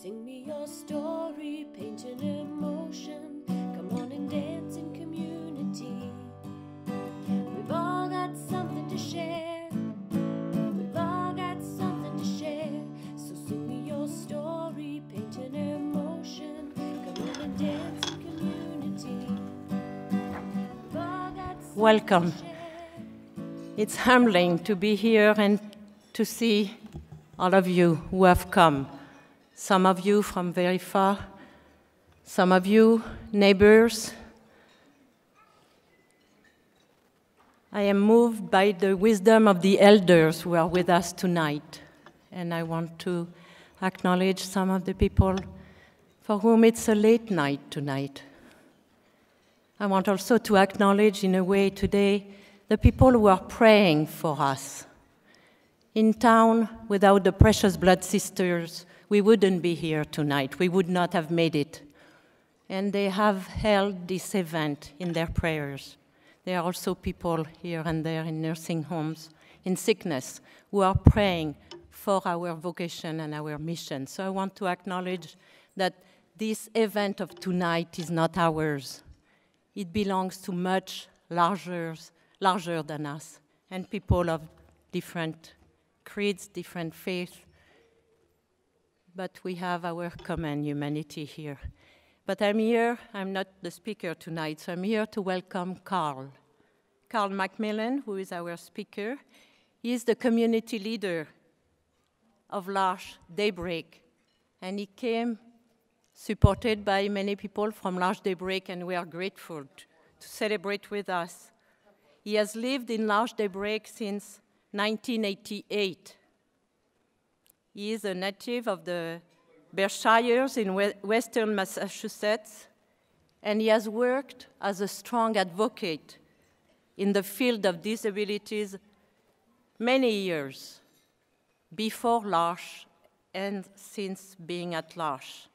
sing me your story, paint an emotion. Come on and dance in community. We've all got something to share. We've all got something to share. So sing me your story, paint an emotion. Come on and dance in community. We've all got something Welcome. to share. It's humbling to be here and to see all of you who have come. Some of you from very far, some of you neighbors. I am moved by the wisdom of the elders who are with us tonight, and I want to acknowledge some of the people for whom it's a late night tonight. I want also to acknowledge in a way today the people who are praying for us. In town, without the Precious Blood Sisters, we wouldn't be here tonight. We would not have made it. And they have held this event in their prayers. There are also people here and there in nursing homes, in sickness, who are praying for our vocation and our mission. So I want to acknowledge that this event of tonight is not ours. It belongs to much larger than us, and people of different creeds, different faiths. But we have our common humanity here. But I'm here, I'm not the speaker tonight, so I'm here to welcome Carl. Carl McMillan, who is our speaker. He is the community leader of L'Arche Daybreak. And he came supported by many people from L'Arche Daybreak, and we are grateful to celebrate with us. He has lived in L'Arche Daybreak since 1988. He is a native of the Berkshires in western Massachusetts, and he has worked as a strong advocate in the field of disabilities many years, before L'Arche and since being at L'Arche.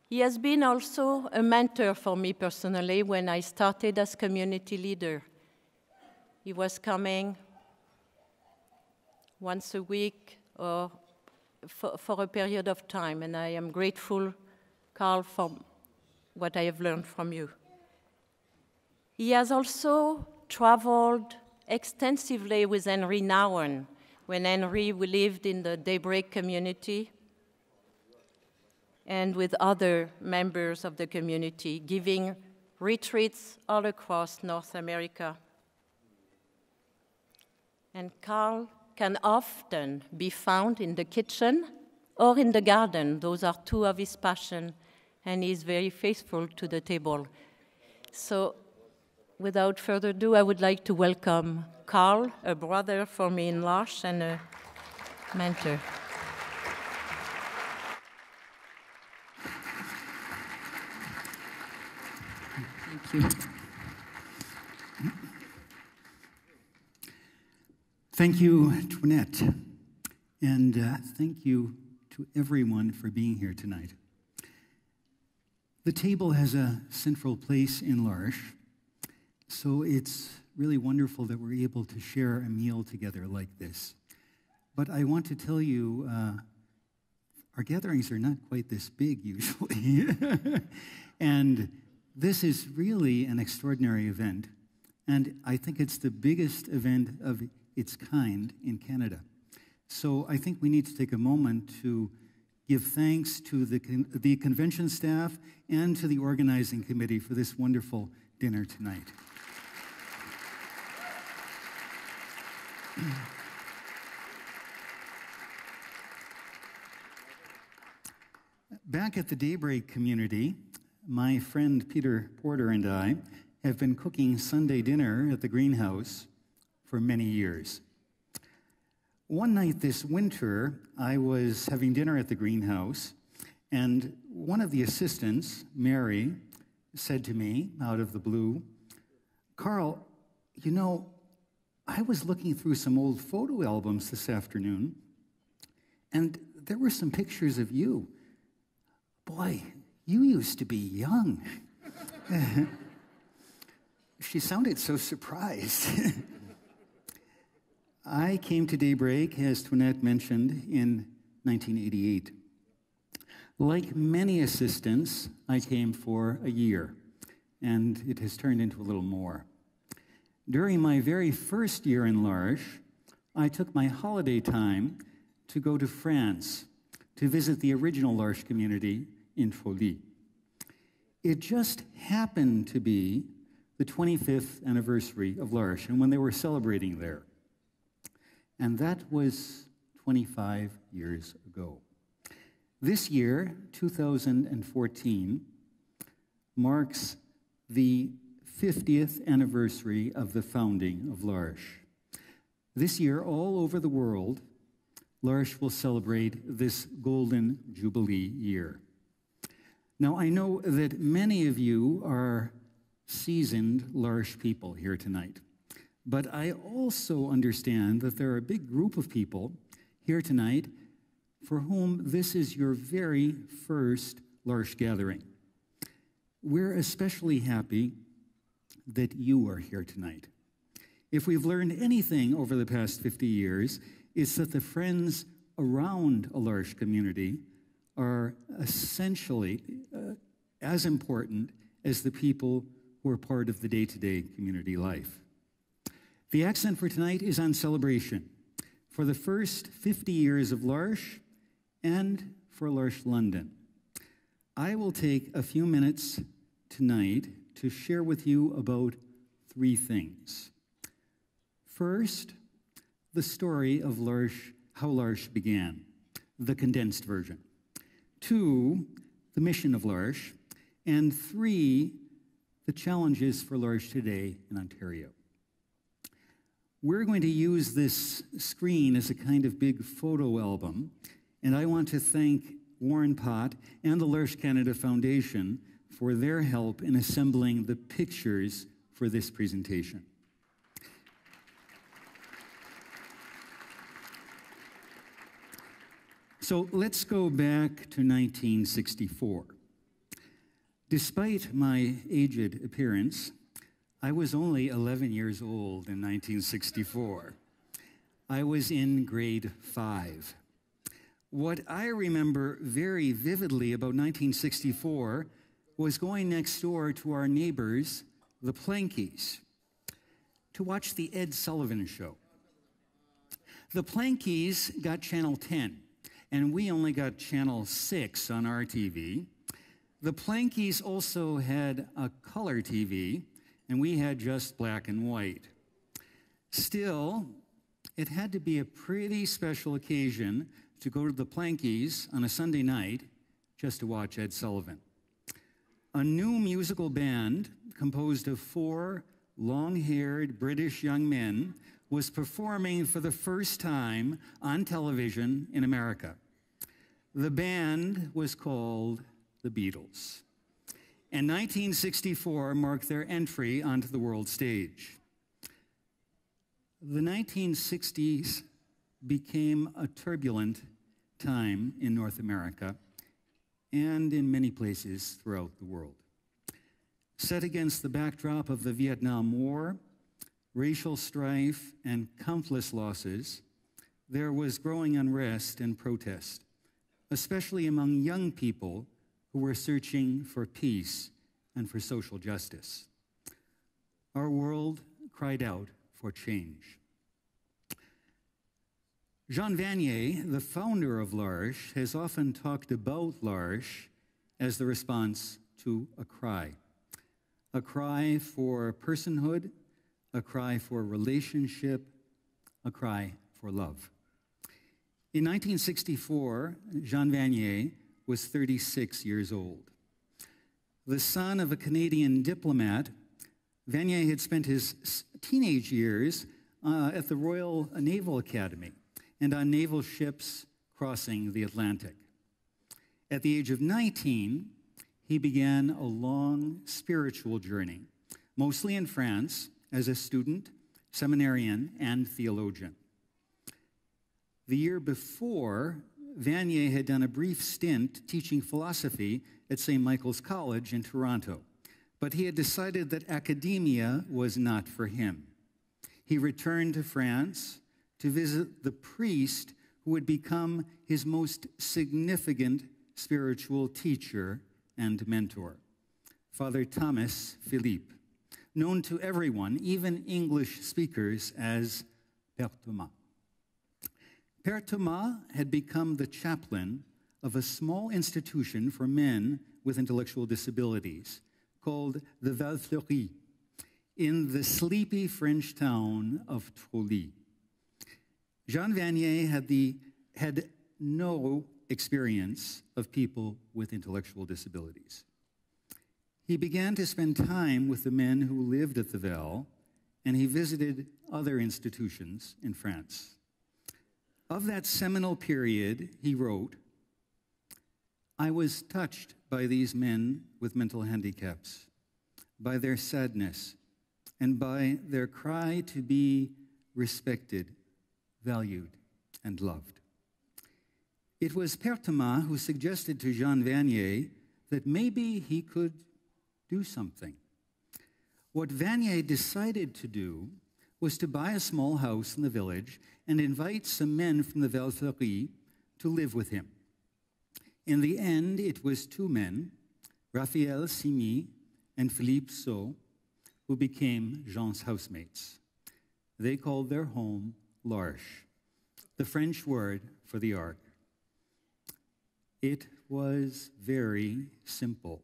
He has been also a mentor for me personally when I started as community leader. He was coming once a week or for a period of time, and I am grateful, Carl, for what I have learned from you. He has also traveled extensively with Henry Nouwen when Henry lived in the Daybreak community, and with other members of the community, giving retreats all across North America. And Carl can often be found in the kitchen or in the garden. Those are two of his passions, and he's very faithful to the table. So without further ado, I would like to welcome Carl, a brother for me in L'Arche and a mentor. Thank you. Thank you, Toinette, and thank you to everyone for being here tonight. The table has a central place in L'Arche, so it's really wonderful that we're able to share a meal together like this. But I want to tell you, our gatherings are not quite this big usually, and this is really an extraordinary event, and I think it's the biggest event of its kind in Canada. So I think we need to take a moment to give thanks to the convention staff and to the organizing committee for this wonderful dinner tonight. Back at the Daybreak community, my friend Peter Porter and I have been cooking Sunday dinner at the greenhouse for many years. One night this winter, I was having dinner at the greenhouse, and one of the assistants, Mary, said to me out of the blue, "Carl, you know, I was looking through some old photo albums this afternoon, and there were some pictures of you. Boy, you used to be young." She sounded so surprised. I came to Daybreak, as Toinette mentioned, in 1988. Like many assistants, I came for a year, and it has turned into a little more. During my very first year in L'Arche, I took my holiday time to go to France to visit the original L'Arche community in Folie. It just happened to be the 25th anniversary of L'Arche, and when they were celebrating there. And that was 25 years ago. This year, 2014, marks the 50th anniversary of the founding of L'Arche. This year, all over the world, L'Arche will celebrate this Golden Jubilee year. Now, I know that many of you are seasoned L'Arche people here tonight, but I also understand that there are a big group of people here tonight for whom this is your very first L'Arche gathering. We're especially happy that you are here tonight. If we've learned anything over the past 50 years, it's that the friends around a L'Arche community are essentially as important as the people who are part of the day-to-day community life. The accent for tonight is on celebration for the first 50 years of L'Arche and for L'Arche London. I will take a few minutes tonight to share with you about three things. First, the story of L'Arche, how L'Arche began, the condensed version. 2, the mission of L'Arche. And 3, the challenges for L'Arche today in Ontario. We're going to use this screen as a kind of big photo album, and I want to thank Warren Pott and the L'Arche Canada Foundation for their help in assembling the pictures for this presentation. So let's go back to 1964. Despite my aged appearance, I was only 11 years old in 1964. I was in grade 5. What I remember very vividly about 1964 was going next door to our neighbors, the Plankies, to watch the Ed Sullivan Show. The Plankies got Channel 10, and we only got Channel 6 on our TV. The Plankies also had a color TV, and we had just black and white. Still, it had to be a pretty special occasion to go to the Plankies on a Sunday night just to watch Ed Sullivan. A new musical band composed of 4 long-haired British young men was performing for the first time on television in America. The band was called the Beatles. And 1964 marked their entry onto the world stage. The 1960s became a turbulent time in North America and in many places throughout the world. Set against the backdrop of the Vietnam War, racial strife, and countless losses, there was growing unrest and protest, especially among young people who were searching for peace and for social justice. Our world cried out for change. Jean Vanier, the founder of L'Arche, has often talked about L'Arche as the response to a cry for personhood, a cry for relationship, a cry for love. In 1964, Jean Vanier was 36 years old. The son of a Canadian diplomat, Vanier had spent his teenage years at the Royal Naval Academy and on naval ships crossing the Atlantic. At the age of 19, he began a long spiritual journey, mostly in France, as a student, seminarian, and theologian. The year before, Vanier had done a brief stint teaching philosophy at St. Michael's College in Toronto, but he had decided that academia was not for him. He returned to France to visit the priest who would become his most significant spiritual teacher and mentor, Father Thomas Philippe, known to everyone, even English speakers, as Père Thomas. Père Thomas had become the chaplain of a small institution for men with intellectual disabilities called the Val-Fleury in the sleepy French town of Trolly. Jean Vanier had no experience of people with intellectual disabilities. He began to spend time with the men who lived at the Val, and he visited other institutions in France. Of that seminal period, he wrote, "I was touched by these men with mental handicaps, by their sadness, and by their cry to be respected, valued, and loved." It was Père Thomas who suggested to Jean Vanier that maybe he could do something. What Vanier decided to do was to buy a small house in the village and invite some men from the Val-Fleury to live with him. In the end, it was two men, Raphaël Simy and Philippe Saut, who became Jean's housemates. They called their home L'Arche, the French word for the ark. It was very simple.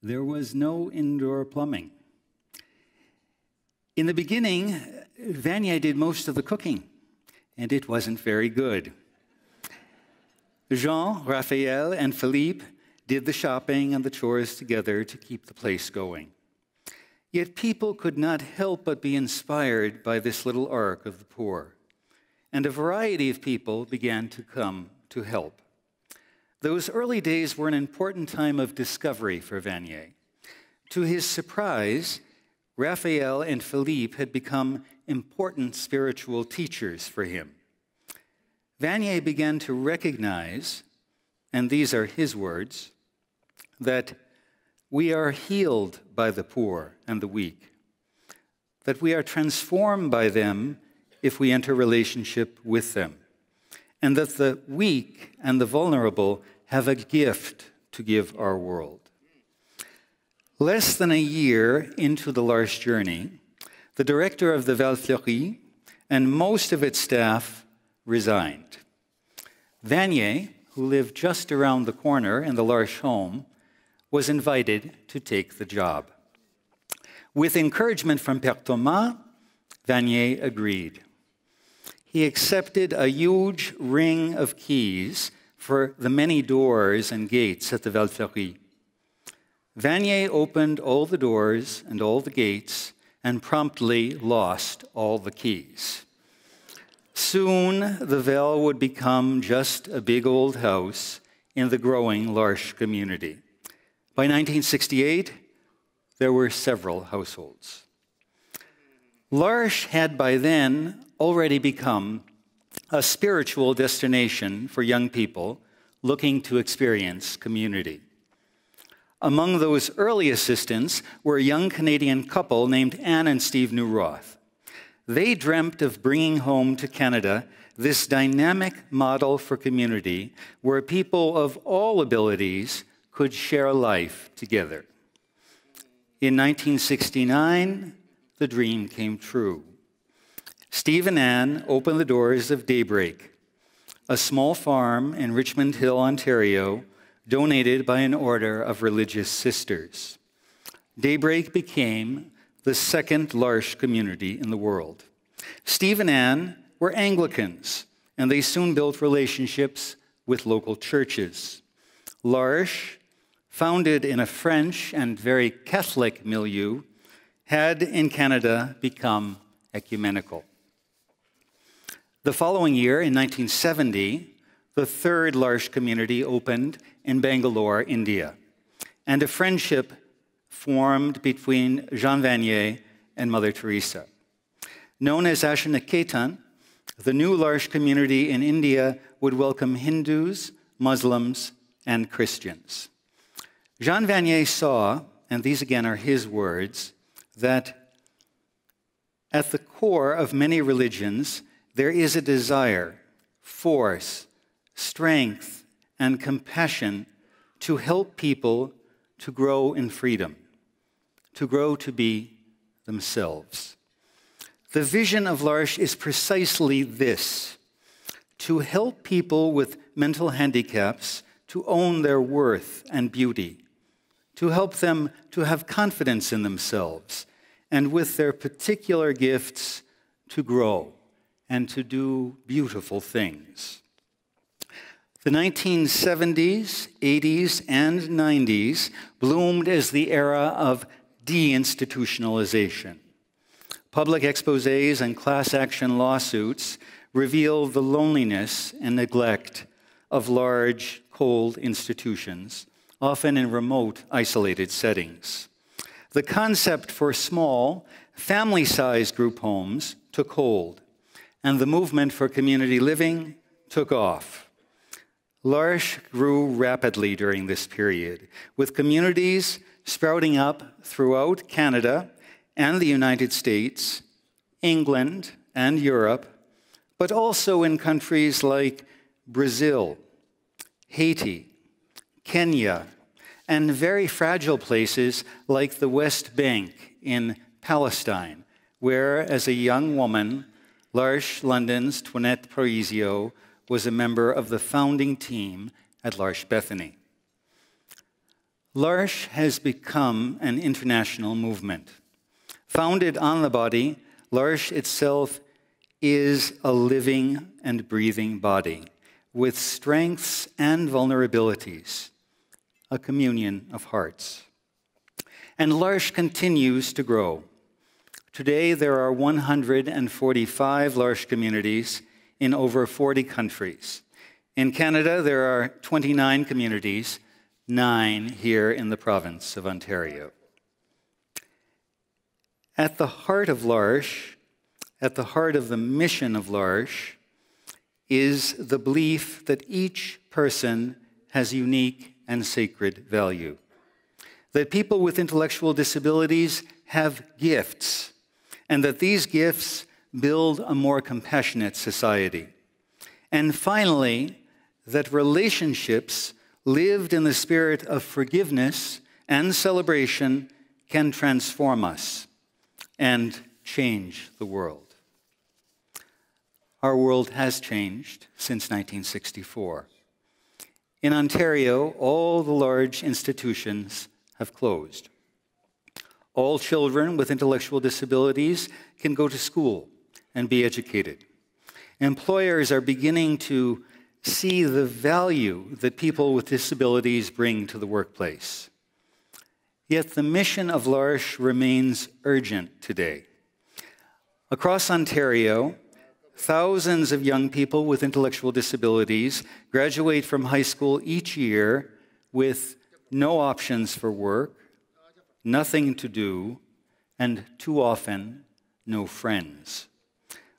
There was no indoor plumbing. In the beginning, Vanier did most of the cooking, and it wasn't very good. Jean, Raphael, and Philippe did the shopping and the chores together to keep the place going. Yet people could not help but be inspired by this little ark of the poor, and a variety of people began to come to help. Those early days were an important time of discovery for Vanier. To his surprise, Raphael and Philippe had become important spiritual teachers for him. Vanier began to recognize, and these are his words, that we are healed by the poor and the weak, that we are transformed by them if we enter relationship with them, and that the weak and the vulnerable have a gift to give our world. Less than a year into the L'Arche journey, the director of the Val-Fleury and most of its staff resigned. Vanier, who lived just around the corner in the L'Arche home, was invited to take the job. With encouragement from Père Thomas, Vanier agreed. He accepted a huge ring of keys for the many doors and gates at the Val-Fleury. Vanier opened all the doors and all the gates and promptly lost all the keys. Soon, the Val would become just a big old house in the growing L'Arche community. By 1968, there were several households. L'Arche had by then already become a spiritual destination for young people looking to experience community. Among those early assistants were a young Canadian couple named Anne and Steve Newroth. They dreamt of bringing home to Canada this dynamic model for community where people of all abilities could share life together. In 1969, the dream came true. Steve and Anne opened the doors of Daybreak, a small farm in Richmond Hill, Ontario, donated by an order of religious sisters. Daybreak became the second L'Arche community in the world. Steve and Anne were Anglicans, and they soon built relationships with local churches. L'Arche, founded in a French and very Catholic milieu, had in Canada become ecumenical. The following year, in 1970, the third L'Arche community opened in Bangalore, India, and a friendship formed between Jean Vanier and Mother Teresa. Known as Ashaniketan, the new L'Arche community in India would welcome Hindus, Muslims, and Christians. Jean Vanier saw, and these again are his words, that at the core of many religions, there is a desire, force, strength, and compassion to help people to grow in freedom, to grow to be themselves. The vision of L'Arche is precisely this: to help people with mental handicaps to own their worth and beauty, to help them to have confidence in themselves, and with their particular gifts to grow and to do beautiful things. The 1970s, 80s, and 90s bloomed as the era of deinstitutionalization. Public exposés and class action lawsuits reveal the loneliness and neglect of large, cold institutions, often in remote, isolated settings. The concept for small, family-sized group homes took hold, and the movement for community living took off. L'Arche grew rapidly during this period, with communities sprouting up throughout Canada and the United States, England and Europe, but also in countries like Brazil, Haiti, Kenya, and very fragile places like the West Bank in Palestine, where, as a young woman, L'Arche London's Toinette Parisio was a member of the founding team at L'Arche Bethany. L'Arche has become an international movement. Founded on the body, L'Arche itself is a living and breathing body with strengths and vulnerabilities, a communion of hearts. And L'Arche continues to grow. Today, there are 145 L'Arche communities in over 40 countries. In Canada, there are 29 communities, 9 here in the province of Ontario. At the heart of L'Arche, at the heart of the mission of L'Arche, is the belief that each person has unique and sacred value. That people with intellectual disabilities have gifts, and that these gifts build a more compassionate society. And finally, that relationships lived in the spirit of forgiveness and celebration can transform us and change the world. Our world has changed since 1964. In Ontario, all the large institutions have closed. All children with intellectual disabilities can go to school and be educated. Employers are beginning to see the value that people with disabilities bring to the workplace. Yet the mission of L'Arche remains urgent today. Across Ontario, thousands of young people with intellectual disabilities graduate from high school each year with no options for work, nothing to do, and too often, no friends.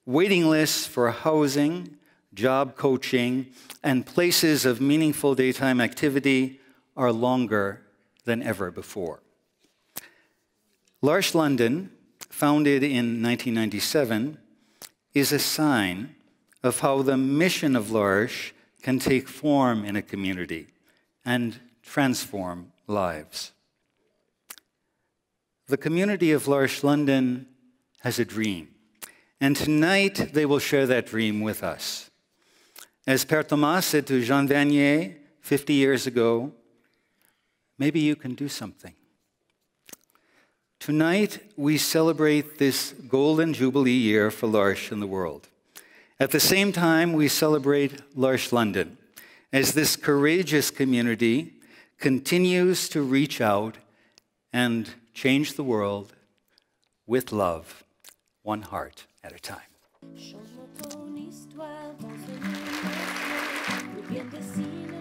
Waiting lists for housing, job coaching, and places of meaningful daytime activity are longer than ever before. L'Arche London, founded in 1997, is a sign of how the mission of L'Arche can take form in a community and transform lives. The community of L'Arche London has a dream, and tonight they will share that dream with us. As Père Thomas said to Jean Vanier 50 years ago, maybe you can do something. Tonight, we celebrate this golden jubilee year for L'Arche in the world. At the same time, we celebrate L'Arche London as this courageous community continues to reach out and change the world with love, one heart at a time. Change-moi ton histoire dans ce monde, ou bien dessine